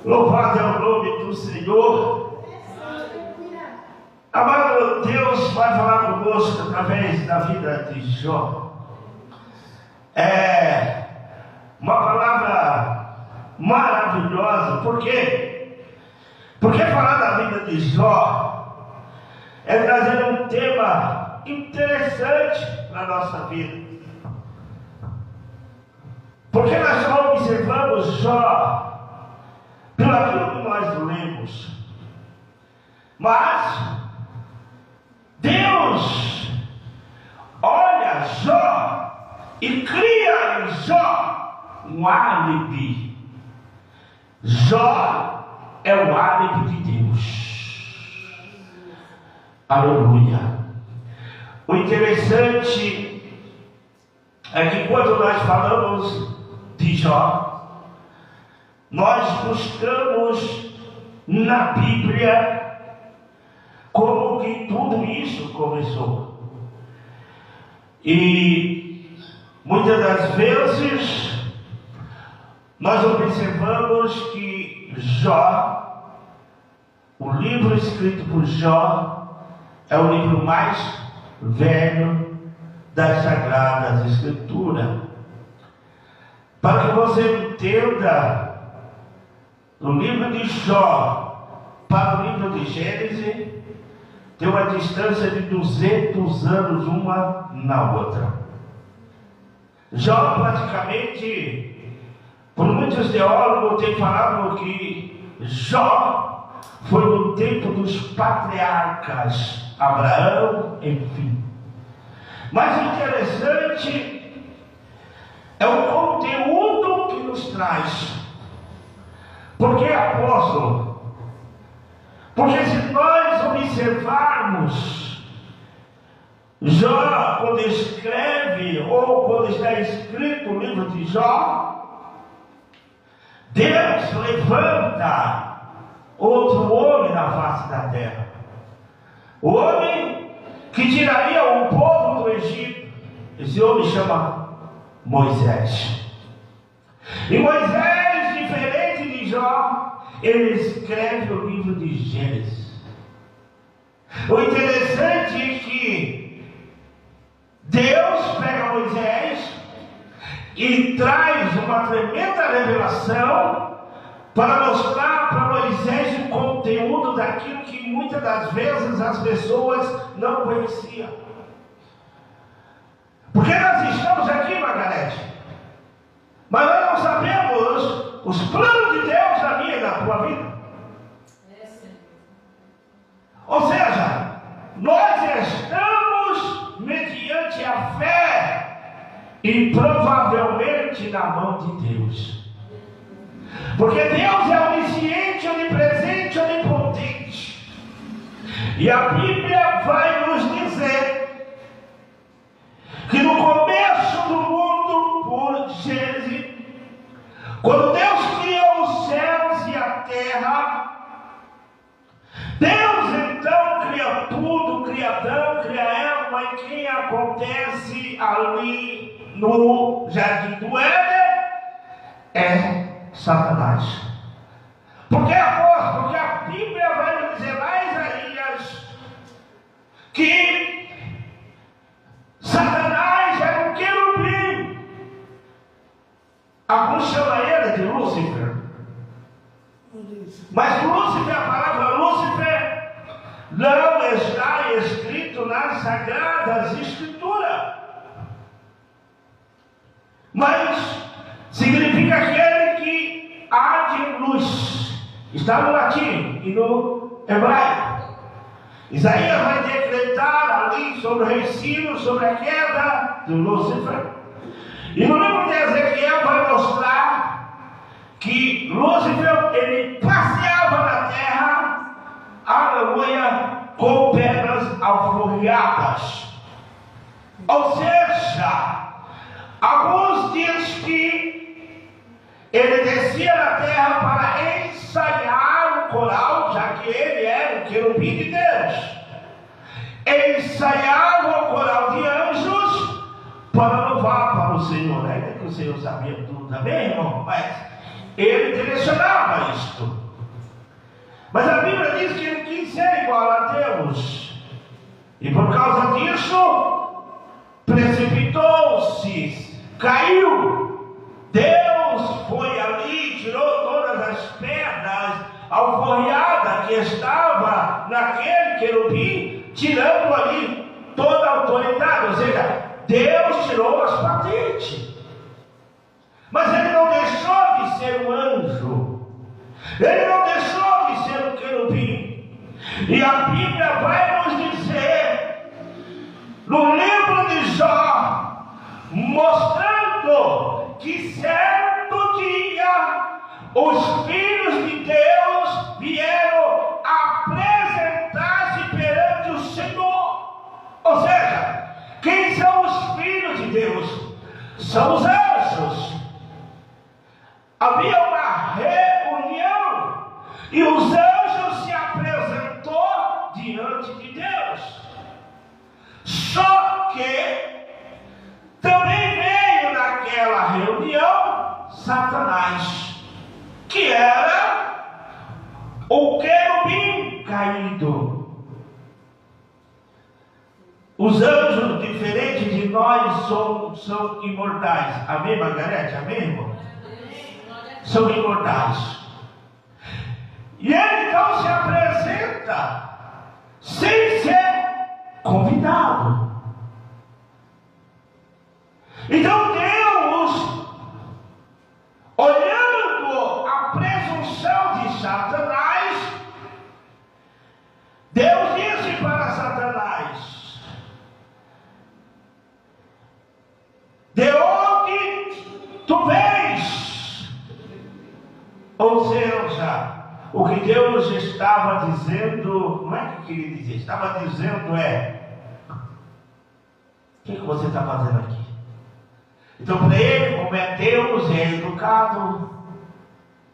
Louvado é o nome do Senhor. Amado, Deus vai falar conosco através da vida de Jó. É uma palavra maravilhosa. Por quê? Porque falar da vida de Jó é trazer um tema interessante para a nossa vida. Porque nós só observamos Jó pelo aquilo que nós lemos. Mas Deus olha Jó e cria em Jó um álibi. Jó é o álibi de Deus. Aleluia. O interessante é que quando nós falamos de Jó, nós buscamos na Bíblia como que tudo isso começou. E muitas das vezes nós observamos que Jó, o livro escrito por Jó, é o livro mais velho das Sagradas Escrituras. Para que você entenda, no livro de Jó para o livro de Gênesis tem uma distância de 200 anos uma na outra. Jó praticamente, por muitos teólogos têm falado que Jó foi no tempo dos patriarcas, Abraão, enfim. Mas o interessante é o conteúdo que nos traz. Por que apóstolo? Porque se nós observarmos Jó, quando escreve ou quando está escrito o livro de Jó, Deus levanta outro homem na face da terra. O homem que tiraria o povo do Egito. Esse homem chama Moisés. E Moisés, diferente de Jó, ele escreve o livro de Gênesis. O interessante é que Deus pega Moisés e traz uma tremenda revelação para mostrar para Moisés o conteúdo daquilo que muitas das vezes as pessoas não conheciam. Porque nós estamos aqui, Margarete, mas nós não sabemos os planos de Deus na minha e na tua vida. Ou seja, nós estamos mediante a fé e provavelmente na mão de Deus. Porque Deus é onisciente, onipresente, onipotente. E a Bíblia vai nos dizer que no começo do mundo, por Gênesis, quando Deus criou os céus e a terra, Deus então cria tudo, cria Adão, cria Eva, mas quem acontece ali no Jardim do Éden é Satanás. Porque a Bíblia vai nos dizer lá em Isaías que Satanás era um querubim. Alguns chamam ele de Lúcifer. Mas Lúcifer, a palavra Lúcifer, não está escrito nas Sagradas Escrituras. Mas significa aquele que há de luz. Está no latim e no hebraico. Isaías vai decretar ali sobre o rei Ciro, sobre a queda de Lúcifer. E no livro de Ezequiel vai mostrar que Lúcifer, ele passeava na terra, aleluia, com pedras alforriadas. Ou seja, alguns dizem que ele descia na terra para ensaiar o coral, já que ele era o querubim de Deus. Ele ensaiava o coral de anjos para louvar para o Senhor. Não é que o Senhor sabia tudo também, irmão, mas ele direcionava isto. Mas a Bíblia diz que ele quis ser igual a Deus. E por causa disso, precipitou-se, caiu. Deus foi ali, tirou todas as pedras alforriadas que estava naquele querubim, tirando ali toda a autoridade. Ou seja, Deus tirou as patentes. Mas ele não deixou de ser um anjo. Ele não deixou de ser um querubim. E a Bíblia vai nos dizer, no livro de Jó, mostrando que certo dia os filhos de Deus vieram apresentar-se perante o Senhor. Ou seja, quem são os filhos de Deus? São os anjos. Havia uma reunião e os anjos se apresentou diante de Deus. Só que também veio naquela reunião Satanás, que era o querubim caído. Os anjos, diferente de nós, são imortais. Amém, Margarete? Amém, irmão? São imortais. E ele então se apresenta sem ser convidado. Então Deus, olhando a presunção de Satanás, Deus disse para Satanás: de onde tu vens? Ou seja, o que Deus estava dizendo, não é que queria dizer, estava dizendo o que você está fazendo aqui? Então para ele, como é Deus, é educado,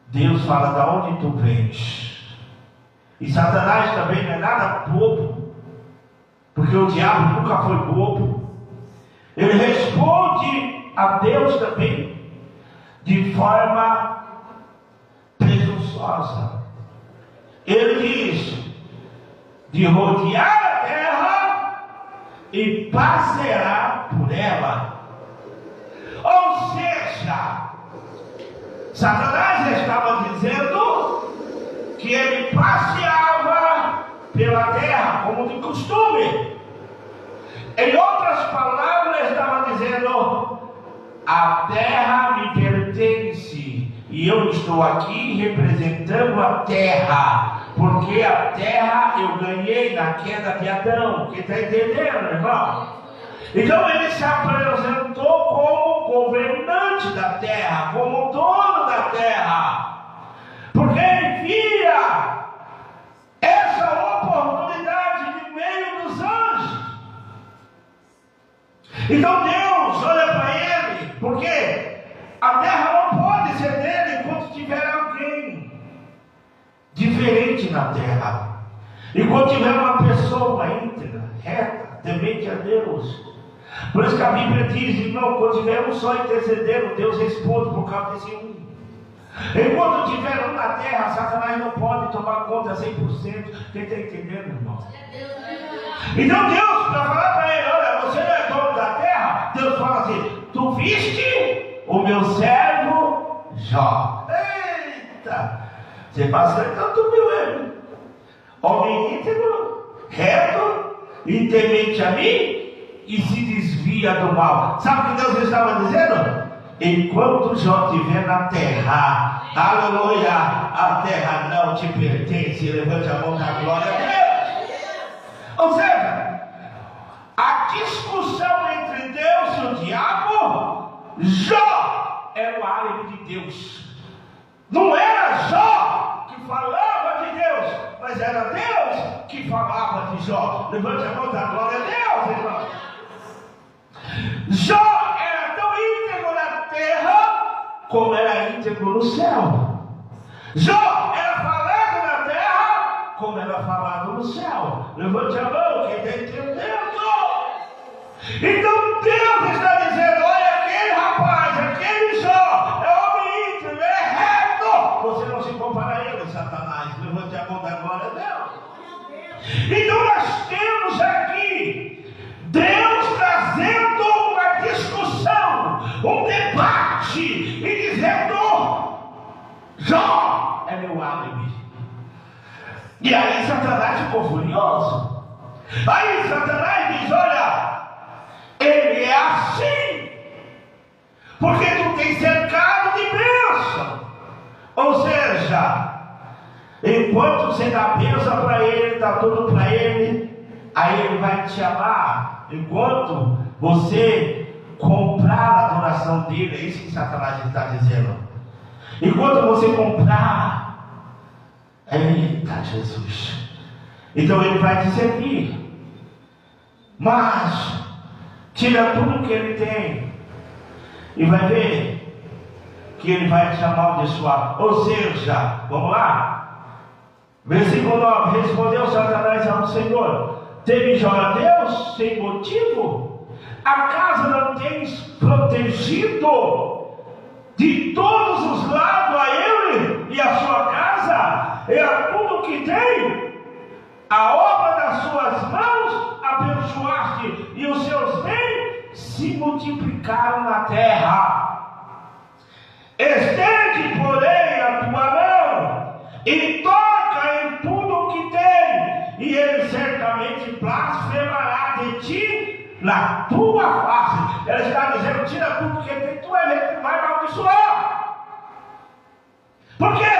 Deus fala: de onde tu vens? E Satanás também não é nada bobo, porque o diabo nunca foi bobo. Ele responde a Deus também de forma presunçosa. Ele diz: de rodear a terra e passear por ela. Ou seja, Satanás estava dizendo que ele passeava pela terra como de costume. Em outras palavras, estava dizendo: a terra me pertence E eu estou aqui representando a terra, porque a terra eu ganhei na queda de Adão. Quem está entendendo, irmão? Então ele se apresentou como governante da terra, como dono da terra, porque ele via essa oportunidade de meio dos anjos. Então Deus olha para ele, porque a terra não pode ser dele enquanto tiver alguém diferente na terra. E quando tiver uma pessoa íntegra, reta, temente a Deus. Por isso que a Bíblia diz, irmão, quando tiver um só intercedendo, Deus responde por causa desse um. Enquanto tiver um na terra, Satanás não pode tomar conta 100%. Quem está entendendo, irmão? Então Deus, para falar para ele, olha, você não é dono da terra, Deus fala assim, tu viste o meu servo Jó. Eita! Você passa, então tu viu ele. Homem íntegro, reto, e temente a mim, e se desvia do mal. Sabe o que Deus estava dizendo? Enquanto Jó estiver na terra, aleluia, a terra não te pertence. Levante a mão da glória a Deus. Ou seja, a discussão entre Deus e o diabo, Jó era o álibi de Deus. Não era Jó que falava de Deus, mas era Deus que falava de Jó. Levante a mão da glória a Deus, irmão. Jó era tão íntegro na terra como era íntegro no céu. Jó era falado na terra como era falado no céu. Levante a mão, quem está entendendo? Então Deus está dizendo, olha aquele rapaz, aquele Jó, é homem íntegro, é reto. Você não se compara a ele, Satanás. Levante a mão da glória a Deus. Então nós temos aqui Deus trazendo uma discussão, um debate, e dizendo, Jó é meu álibi. E aí Satanás ficou furioso. Aí Satanás diz, olha, ele é assim, porque tu tem cercado de bênção. Ou seja, enquanto você dá bênção para ele, dá tudo para ele, aí ele vai te amar. Enquanto você comprar a adoração dele, é isso que Satanás está dizendo. Enquanto você comprar, eita Jesus, então ele vai te servir. Mas tira tudo que ele tem e vai ver que ele vai te amaldiçoar. Ou seja, vamos lá, versículo 9: respondeu Satanás ao Senhor, teve Jó a Deus sem motivo? Acaso não tens protegido de todos os lados a ele e a sua casa e a tudo que tem? A obra das suas mãos abençoaste, e os seus bens se multiplicaram na terra. Estende, porém, a tua mão e toca em tudo o que tem, e ele certamente blasfemará de ti na tua face. Ele está dizendo, tira tudo que tem, tu é ele que vai amaldiçoar. Por quê?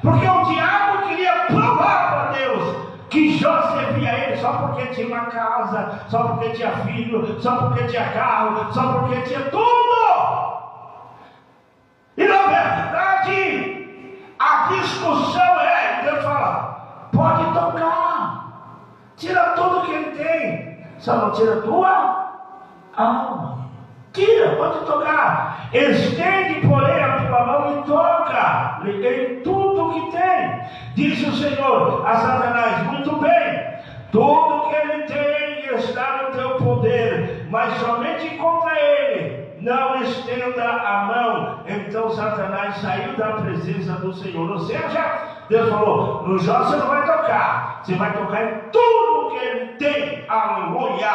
Porque o diabo queria provar para Deus que Jó servia a ele só porque tinha uma casa, só porque tinha filho, só porque tinha carro, só porque tinha tudo. E na verdade, a discussão é, Deus fala, pode tocar, tira tudo que ele tem, só não tira a tua alma. Tira, pode tocar. Estende, porém, a tua mão e toca em tudo que tem. Disse o Senhor a Satanás, muito bem, tudo que ele tem está no teu poder, mas somente contra ele não estenda a mão. Então Satanás saiu da presença do Senhor. Ou seja, Deus falou, no Jó você não vai tocar, você vai tocar em tudo que ele tem. Aleluia.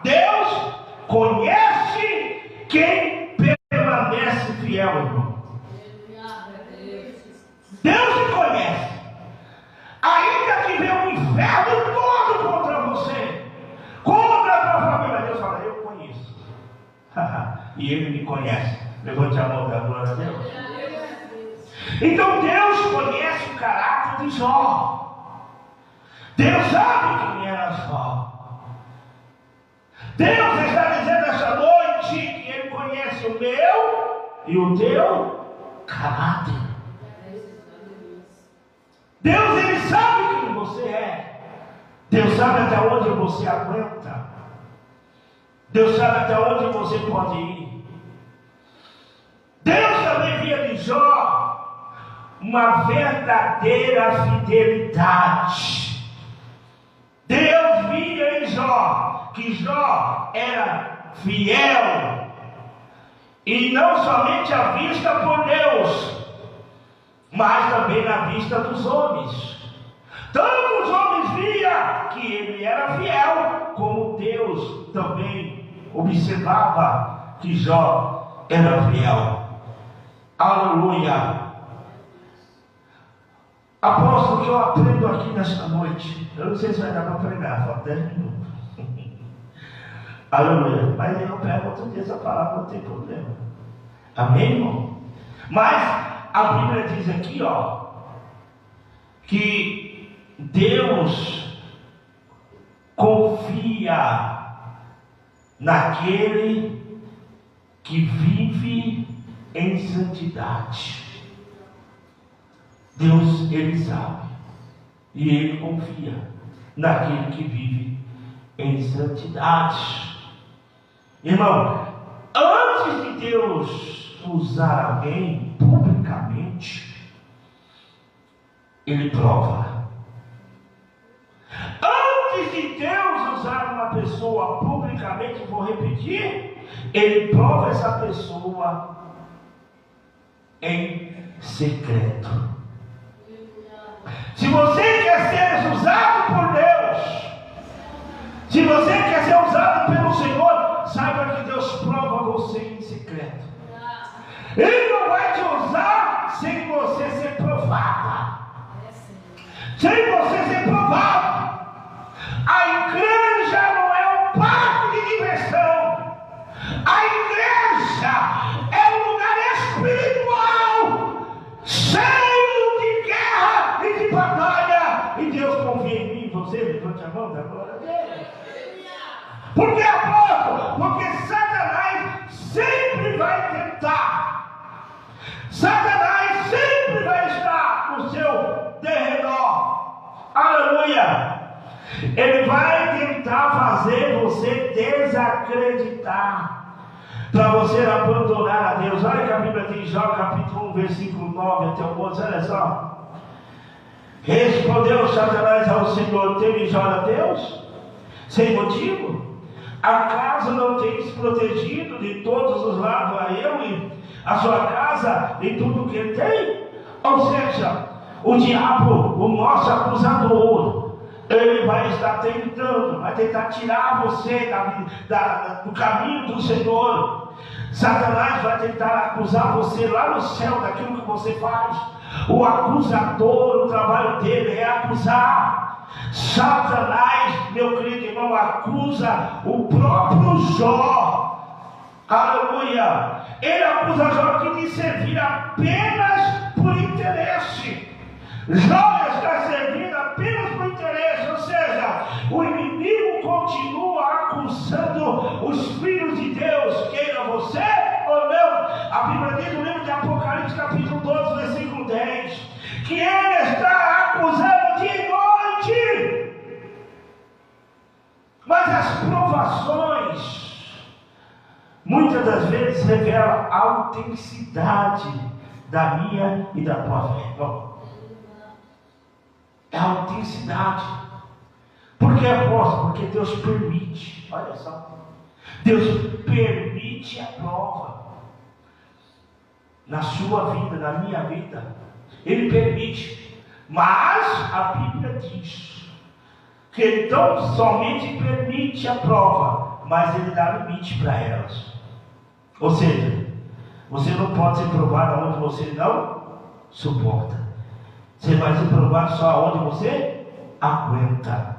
Deus conhece quem permanece fiel, irmão. Deus te conhece. Ainda que venha o inferno todo contra você, contra a tua família, Deus fala, eu conheço. E ele me conhece. Levante a mão da glória a Deus. Então Deus conhece o caráter de Jó. Deus sabe quem era Jó. Deus está dizendo esta noite que Ele conhece o meu e o teu caráter. Deus, Ele sabe quem você é. Deus sabe até onde você aguenta. Deus sabe até onde você pode ir. Deus também via de Jó uma verdadeira fidelidade. Deus via em Jó que Jó era fiel. E não somente à vista por Deus, mas também na vista dos homens. Tanto os homens via que ele era fiel, como Deus também observava que Jó era fiel. Aleluia. Apóstolo, que eu aprendo aqui nesta noite. Eu não sei se vai dar para pregar, só 10 minutos. Aleluia. Mas eu prego outro dia essa palavra, não tem problema. Amém, irmão? Mas a Bíblia diz aqui, ó, que Deus confia naquele que vive em santidade. Deus, Ele sabe, e Ele confia naquele que vive em santidade. Irmão, antes de Deus usar alguém publicamente, Ele prova. Antes de Deus usar uma pessoa publicamente, vou repetir, Ele prova essa pessoa em secreto. Se você quer ser usado por Deus, se você quer ser usado pelo Senhor, saiba que Deus prova você em secreto. Ele não vai te usar sem você ser provado. Sem você ser provado. A igreja não é um parque de diversão. A igreja é um lugar espiritual, cheio de guerra e de batalha. E Deus confia em mim. Você levante a mão da glória a Deus. Por que, apóstolo? Porque Satanás sempre vai tentar. Satanás sempre vai estar no seu derredor. Aleluia. Ele vai tentar fazer você desacreditar, para você abandonar a Deus. Olha que a Bíblia diz, Jó capítulo 1, versículo 9 até o 11, olha só. Respondeu Satanás ao Senhor: teme Jó a Deus sem motivo? Acaso não tens protegido de todos os lados a ele, a sua casa e tudo que ele tem? Ou seja, o diabo, o nosso acusador, ele vai estar tentando, vai tentar tirar você do caminho do Senhor. Satanás vai tentar acusar você lá no céu daquilo que você faz. O acusador, o trabalho dele é acusar. Satanás, meu querido irmão, acusa o próprio Jó. Aleluia. Ele acusa Jó de lhe servir apenas por interesse. Jó está servindo apenas por interesse, ou seja, o inimigo continua acusando os filhos de Deus, queira você ou não. A Bíblia diz no livro de Apocalipse, capítulo 12, versículo 10, que ele está acusando de noite. Mas as provações, muitas das vezes, revelam a autenticidade da minha e da tua fé. Bom, é a autenticidade. Por que, apóstolo? Porque Deus permite. Olha só. Deus permite a prova na sua vida, na minha vida. Ele permite. Mas a Bíblia diz que Ele não somente permite a prova, mas Ele dá limite para elas. Ou seja, você não pode ser provado onde você não suporta. Você vai ser provado só onde você aguenta.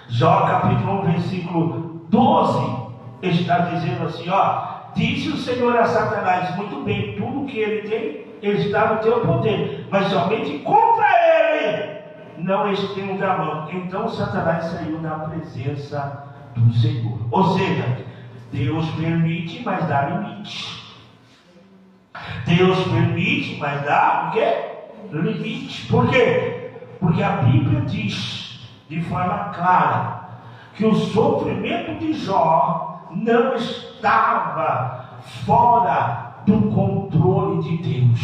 Jó capítulo 1, versículo 12, está dizendo assim, ó: disse o Senhor a Satanás: muito bem, tudo que ele tem Ele está no teu poder, mas somente contra ele não estende a mão. Então Satanás saiu da presença do Senhor. Ou seja, Deus permite, mas dá limite. Deus permite, mas dá o quê? Limite. Por quê? Porque a Bíblia diz de forma clara que o sofrimento de Jó não estava fora do controle de Deus.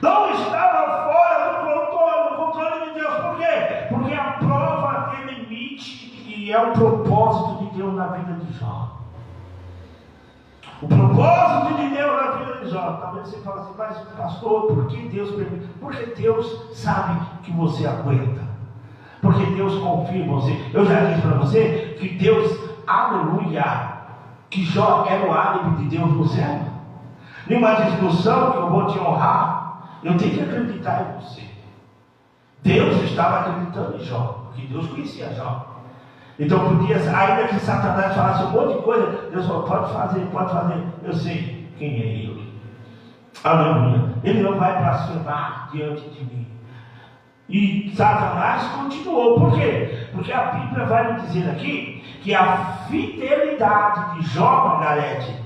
Não estava fora do controle de Deus. Por quê? Porque a prova tem limite e é o propósito de Deus na vida de Jó. O propósito de Deus na vida de Jó. Talvez você fale assim, mas pastor, por que Deus permite? Porque Deus sabe que você aguenta. Porque Deus confia em você. Eu já disse para você que Deus, aleluia, que Jó era o álibi de Deus no céu. Numa discussão que eu vou te honrar, eu tenho que acreditar em você. Deus estava acreditando em Jó, porque Deus conhecia Jó. Então podia, ainda que Satanás falasse um monte de coisa, Deus falou, pode fazer, eu sei quem é ele. Aleluia. Ele não vai blasfemar diante de mim. E Satanás continuou. Por quê? Porque a Bíblia vai me dizer aqui que a fidelidade de Jó, Margarete,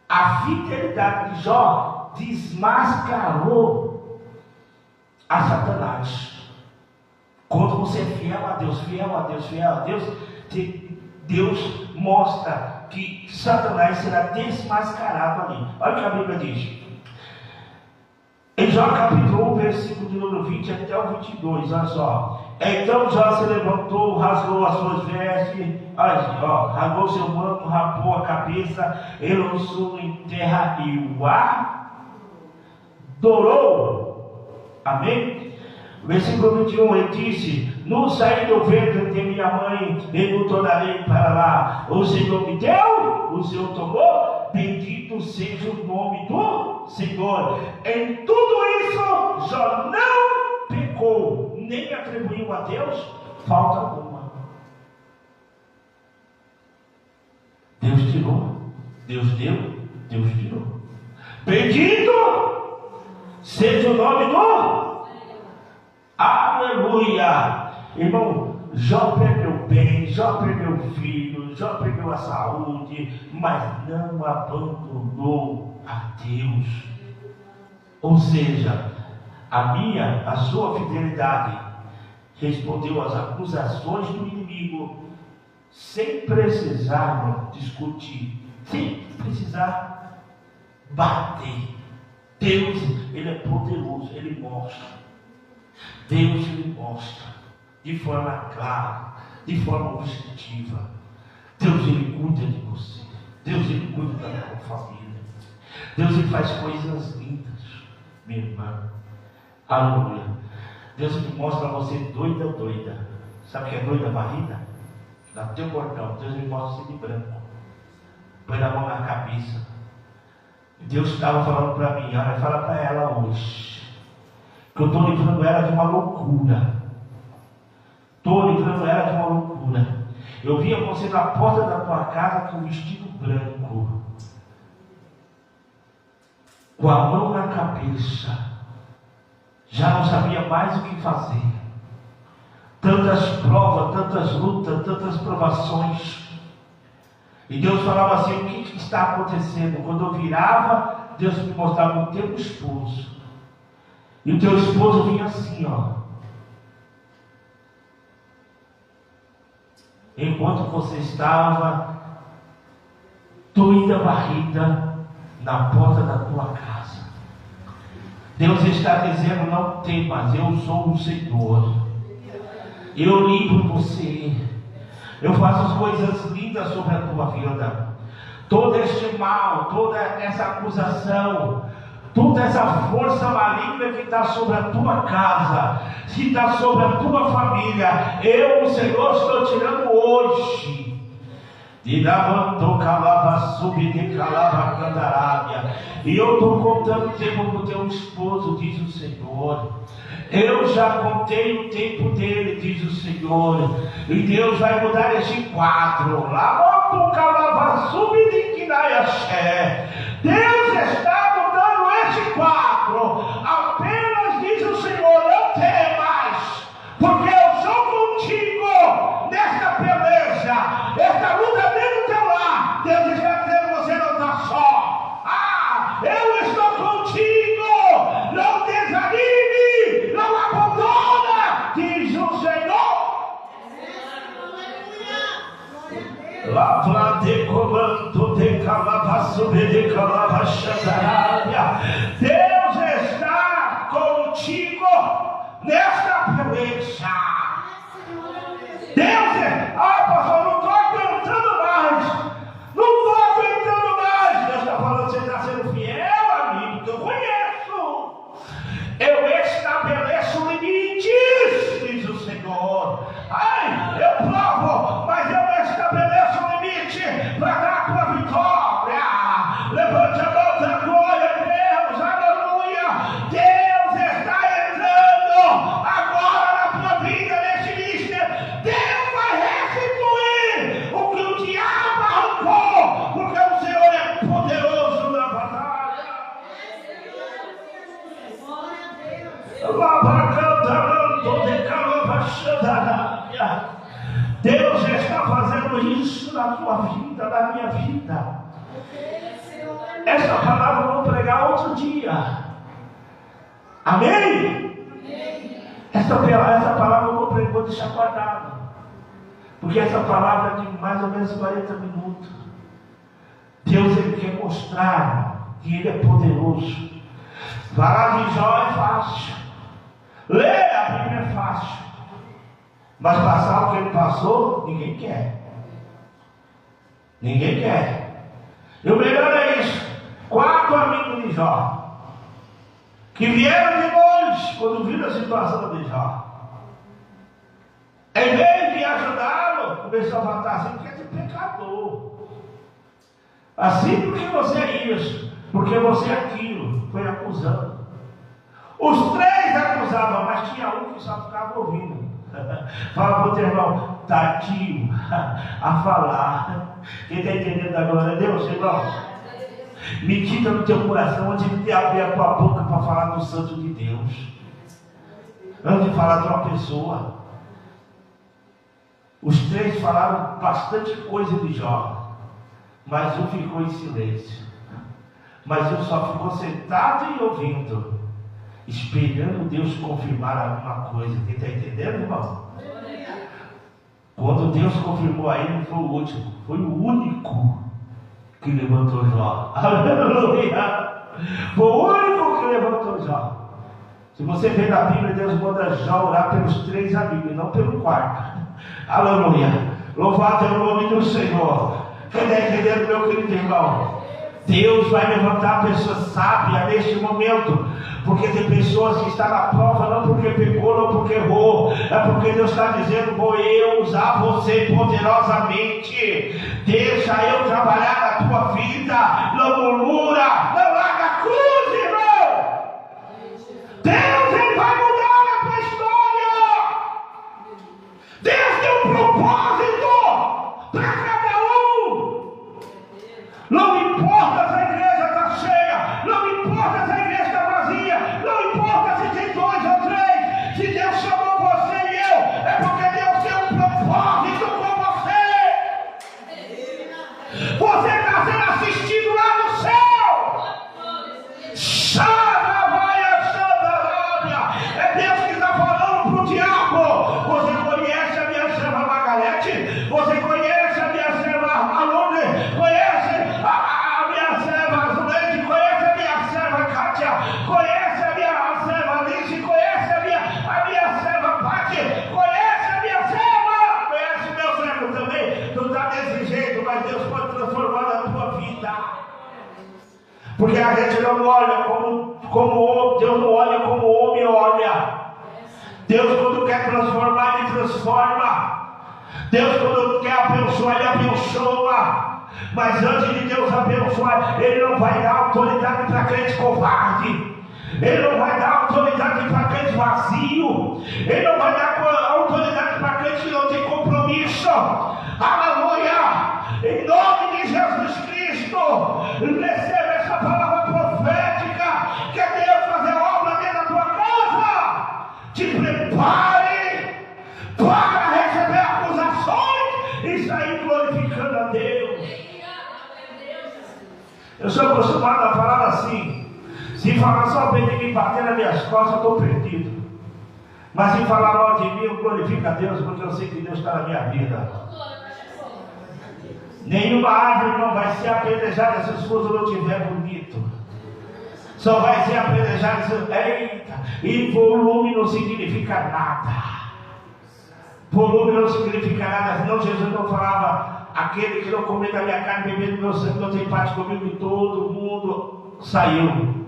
a fidelidade de Jó desmascarou a Satanás. Quando você é fiel a Deus, Deus mostra que Satanás será desmascarado ali. Olha o que a Bíblia diz. Em Jó capítulo 1, versículo de número 20 até o 22, olha só. Então Jó se levantou, rasgou as suas vestes, rasgou seu manto, rapou a cabeça, e lançou em terra e o adorou. Amém? Versículo 21, ele disse, no sair do ventre de minha mãe, eu não tornarei para lá. O Senhor me deu, o Senhor tomou, bendito seja o nome do Senhor. Em tudo isso, Jó não pecou, nem atribuiu a Deus falta alguma. Deus tirou, Deus deu, Deus tirou. Bendito seja o nome do Aleluia! Irmão, Jó perdeu bem, Jó perdeu filho, Jó perdeu a saúde, mas não abandonou a Deus. Ou seja, a sua fidelidade respondeu às acusações do inimigo sem precisar discutir, sem precisar bater. Deus, ele é poderoso, ele mostra. Deus lhe mostra de forma clara, de forma objetiva. Deus ele cuida de você. Deus ele cuida da tua família. Deus ele faz coisas lindas, minha irmã. Aleluia. Deus ele mostra a você doida. Sabe o que é doida varrida? Dá teu bordão. Deus ele mostra você de branco. Põe a mão na cabeça. Deus estava falando para mim, olha, fala para ela hoje. Que eu estou livrando ela de uma loucura. Estou livrando ela de uma loucura. Eu via você na porta da tua casa com um vestido branco, com a mão na cabeça, já não sabia mais o que fazer. Tantas provas, tantas lutas, tantas provações. E Deus falava assim, o que está acontecendo? Quando eu virava, Deus me mostrava o teu esposo. E o teu esposo vinha assim, enquanto você estava doida, varrida na porta da tua casa. Deus está dizendo, não temas, eu sou o Senhor. Eu livro você. Eu faço as coisas lindas sobre a tua vida. Todo este mal, toda essa acusação, toda essa força maligna que está sobre a tua casa, que está sobre a tua família, eu, o Senhor, estou tirando hoje. E eu estou contando o tempo para o teu esposo, diz o Senhor. Eu já contei o tempo dele, diz o Senhor. E Deus vai mudar este quadro. Deus está 4: apenas diz o Senhor, não temas, porque eu sou contigo nesta peleja, esta luta dentro do teu lar. Deus está dizendo, você não está só. Eu estou contigo, não desanime, não abandona, diz o Senhor. Lavade comando de calavaço de calavachadária. Deus está contigo nesta peleja. Deus pastor, não estou aguentando mais. Não estou aguentando mais. Deus está falando, você está sendo fiel, amigo, que eu conheço. Eu estabeleço limites, diz o Senhor. Eu provo, mas eu estabeleço um limite para dar a tua vitória. Levante a mão da glória a Deus, aleluia. Deus está entrando agora na tua vida, neste ministério. Deus vai restituir o que o diabo arrancou, porque o Senhor é poderoso na batalha. Deus já está fazendo isso na tua vida, na minha vida. Essa palavra eu vou pregar outro dia. Amém? Essa palavra eu vou deixar guardada, porque essa palavra é de mais ou menos 40 minutos. Deus, Ele quer mostrar que Ele é poderoso. Falar de Jó é fácil, ler a Bíblia é fácil, mas passar o que ele passou, ninguém quer. Ninguém quer. E o melhor é isso: 4 amigos de Jó, que vieram de longe quando viram a situação de Jó, em vez de ajudá-lo, começou a falar assim, porque é pecador. Assim porque você é isso, porque você é aquilo. Foi acusando. Os 3 acusavam, mas tinha um que só ficava ouvindo. Fala para o teu irmão, tadinho a falar. Quem está entendendo da glória a Deus, irmão? Medita no teu coração antes de abrir a tua boca para falar do Santo de Deus, antes de falar de uma pessoa. Os 3 falaram bastante coisa de Jó, mas um ficou em silêncio. Mas um só ficou sentado e ouvindo, esperando Deus confirmar alguma coisa. Quem está entendendo, irmão? Quando Deus confirmou a ele, não foi o último, foi o único que levantou Jó. Aleluia! Foi o único que levantou Jó. Se você vê na Bíblia, Deus manda Jó orar pelos 3 amigos, não pelo 4. Aleluia! Louvado é o nome do Senhor. Quem está entendendo, meu querido irmão? Deus vai levantar pessoas sábias neste momento, porque tem pessoas que estão na prova não porque pecou, não porque errou, é porque Deus está dizendo, vou eu usar você poderosamente. Deixa eu trabalhar na tua vida. Não murmura, não larga a cruz, irmão. Deus, Ele vai mudar a tua história. Deus tem um propósito para cada um. Não importa se a igreja está cheia, não importa se a igreja está vazia, não importa se tem 2 ou 3, se Deus chamou você e eu, é porque Deus tem um propósito com você. Você está sendo assistido lá no céu. Chama, vai a Sandarábia. É Deus que está falando para o diabo. Você conhece a minha serva Magalete? Você conhece a minha serva Alone? Conhece a minha serva Azuleide? Conhece a minha serva Kátia? Conhece a minha serva Alice? Conhece a minha serva Pati? Conhece a minha serva? Conhece o meu servo também? Não está desse jeito, mas Deus pode transformar na tua vida. Porque a gente não olha como Deus não olha como o homem olha. Deus, quando quer transformar, Ele transforma. Deus, quando quer abençoar, Ele abençoa. Mas antes de Deus abençoar, Ele não vai dar autoridade para crente covarde. Ele não vai dar autoridade para crente vazio. Ele não vai dar autoridade para crente que não tem compromisso. Aleluia! Em nome de Jesus Cristo, receba essa palavra profética que Pare para receber acusações e sair glorificando a Deus. Eu sou acostumado a falar assim: se falar só bem de mim, bater nas minhas costas, eu estou perdido. Mas se falar mal de mim, eu glorifico a Deus, porque eu sei que Deus está na minha vida. Nenhuma árvore não vai ser apedrejada se o esposo não estiver bonito. Só vai ser apedrejada se... Eita! E volume não significa nada. Volume não significa nada. Senão Jesus não falava: aquele que não comer da minha carne, beber do meu sangue, não tem parte comigo. E todo mundo saiu.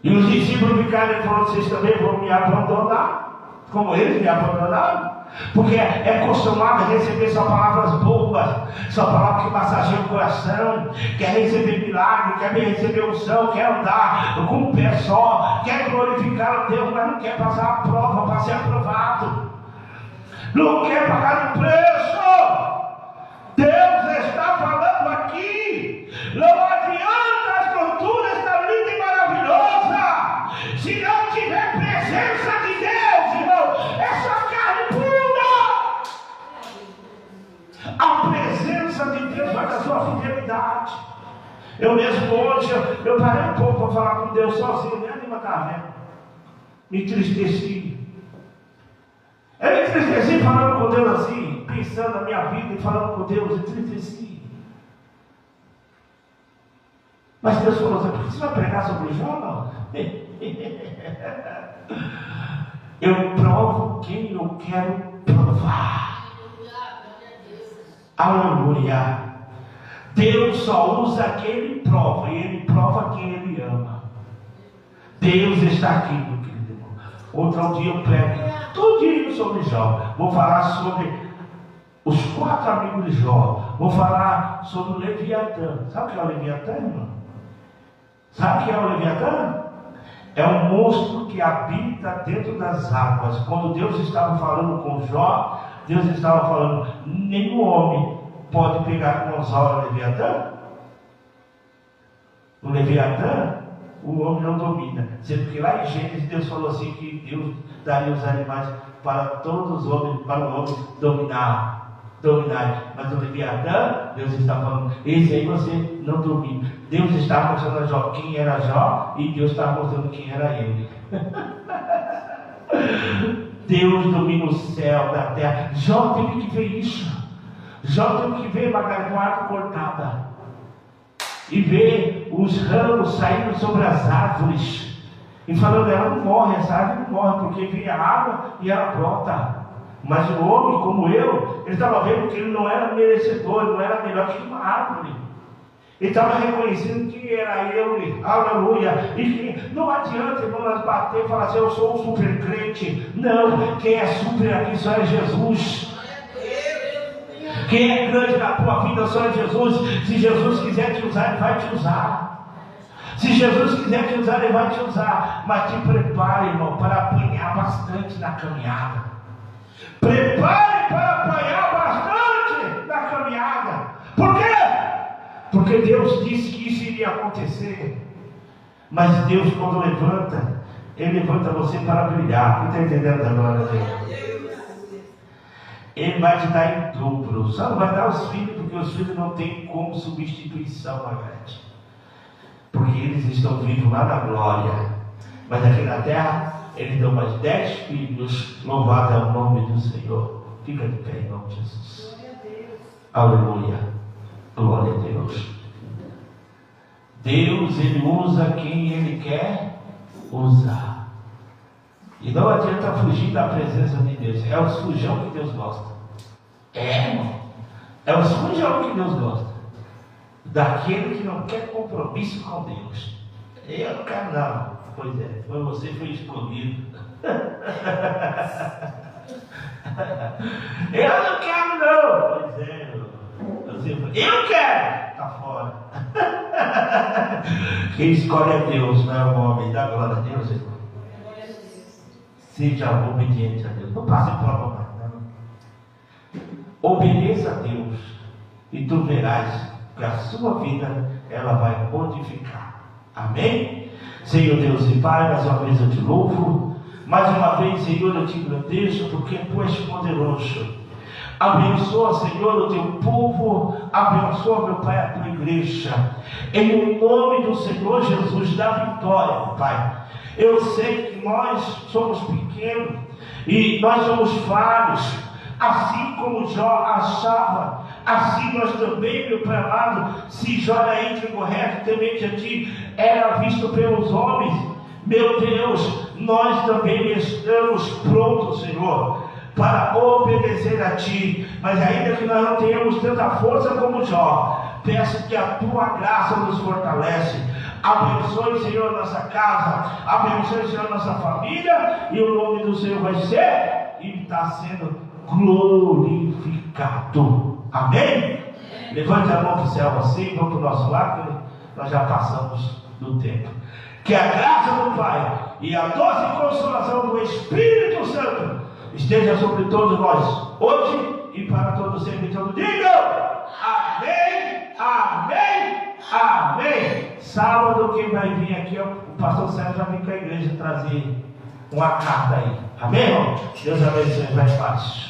E os discípulos ficaram e falaram: vocês também vão me abandonar, como eles me abandonaram? Porque é acostumado a receber só palavras boas, só palavras que massageiam o coração, quer receber milagre, quer receber unção, quer andar com um pé só, quer glorificar a Deus, mas não quer passar a prova para ser aprovado, não quer pagar o preço. Deus está falando aqui: não adianta a estrutura estar linda e maravilhosa se não tiver presença de Deus, irmão. É só carne pura. A presença de Deus vai da sua fidelidade. Eu mesmo hoje, eu parei um pouco para falar com Deus sozinho, nem anima estava vendo. Me entristeci. Eu me entristeci falando com Deus assim, pensando na minha vida e falando com Deus, entristeci. Mas Deus falou assim: você vai pregar sobre Jó, não? Eu provo quem eu quero provar. Aleluia. Deus só usa quem Ele prova, e Ele prova quem Ele ama. Deus está aqui, meu querido irmão. Outro dia eu prego tudinho sobre Jó. Vou falar sobre os 4 amigos de Jó. Vou falar sobre o Leviatã. Sabe o que é o Leviatã, irmão? Sabe o que é o Leviatã? É um monstro que habita dentro das águas. Quando Deus estava falando com Jó, Deus estava falando: nenhum homem pode pegar com os olhos o Leviatã. O Leviatã, o homem não domina. Sendo que lá em Gênesis Deus falou assim que Deus daria os animais para todos os homens, para o homem dominar. Mas o Leviatã, Deus está falando: esse aí você não domina. Deus está mostrando a Jó quem era Jó, e Deus está mostrando quem era ele. Deus domina o céu, da terra. Jó teve que ver isso. Jó teve que ver Margarida, uma árvore cortada, e ver os ramos saindo sobre as árvores, e falando: ela não morre, essa árvore não morre, porque vem a água e ela brota. Mas o homem, como eu, ele estava vendo que ele não era merecedor, não era melhor que uma árvore. Ele estava reconhecendo que era ele, aleluia. E que não adianta, irmão, nós bater e falar assim: eu sou um super crente. Não, quem é super aqui só é Jesus. Quem é grande na tua vida só é Jesus. Se Jesus quiser te usar, Ele vai te usar. Se Jesus quiser te usar, Ele vai te usar. Mas te prepare, irmão, para apanhar bastante na caminhada. Prepare para apanhar bastante na caminhada. Por quê? Porque Deus disse que isso iria acontecer. Mas Deus, quando levanta, Ele levanta você para brilhar. Não está entendendo agora, Deus? Ele vai te dar em dobro. Só não vai dar os filhos, porque os filhos não têm como substituição, Margarete. Porque eles estão vivos lá na glória. Mas aqui na terra, Ele deu mais 10 filhos. Louvado é o nome do Senhor. Fica de pé em nome de Jesus. Aleluia. Glória a Deus. Deus, Ele usa quem Ele quer usar. E não adianta fugir da presença de Deus. É os fujão que Deus gosta. É os fujão que Deus gosta. Daquele que não quer compromisso com Deus. Eu não quero não. Pois é, foi você que foi escolhido. Eu não quero não. Pois é, eu quero. Está fora. Quem escolhe é Deus, não é o homem. Dá glória a Deus, irmão. Seja obediente a Deus. Não passe prova mais, não. Obedeça a Deus. E tu verás que a sua vida, ela vai modificar. Amém? Senhor Deus e Pai, mais uma vez eu te louvo. Mais uma vez, Senhor, eu te agradeço porque Tu és poderoso. Abençoa, Senhor, o Teu povo. Abençoa, meu Pai, a Tua igreja. Em nome do Senhor Jesus, dá vitória, Pai. Eu sei que nós somos pequenos e nós somos falhos. Assim como Jó achava, assim nós também, meu Pai amado, se Jó era íntegro, correto, temente a Ti, era visto pelos homens. Meu Deus, nós também estamos prontos, Senhor, para obedecer a Ti, mas ainda que nós não tenhamos tanta força como Jó, peço que a Tua graça nos fortalece. Abençoe, Senhor, nossa casa, abençoe, Senhor, nossa família, e o nome do Senhor vai ser e está sendo glorificado. Amém? Levante a mão para o céu assim, vamos para o nosso lado, que nós já passamos do tempo. Que a graça do Pai e a doce consolação do Espírito Santo esteja sobre todos nós, hoje e para todos sempre. Então digam amém, amém, amém. Sábado quem vai vir aqui, o pastor Sérgio vai vir com a igreja trazer uma carta aí. Amém, irmão? Deus abençoe, vai fácil.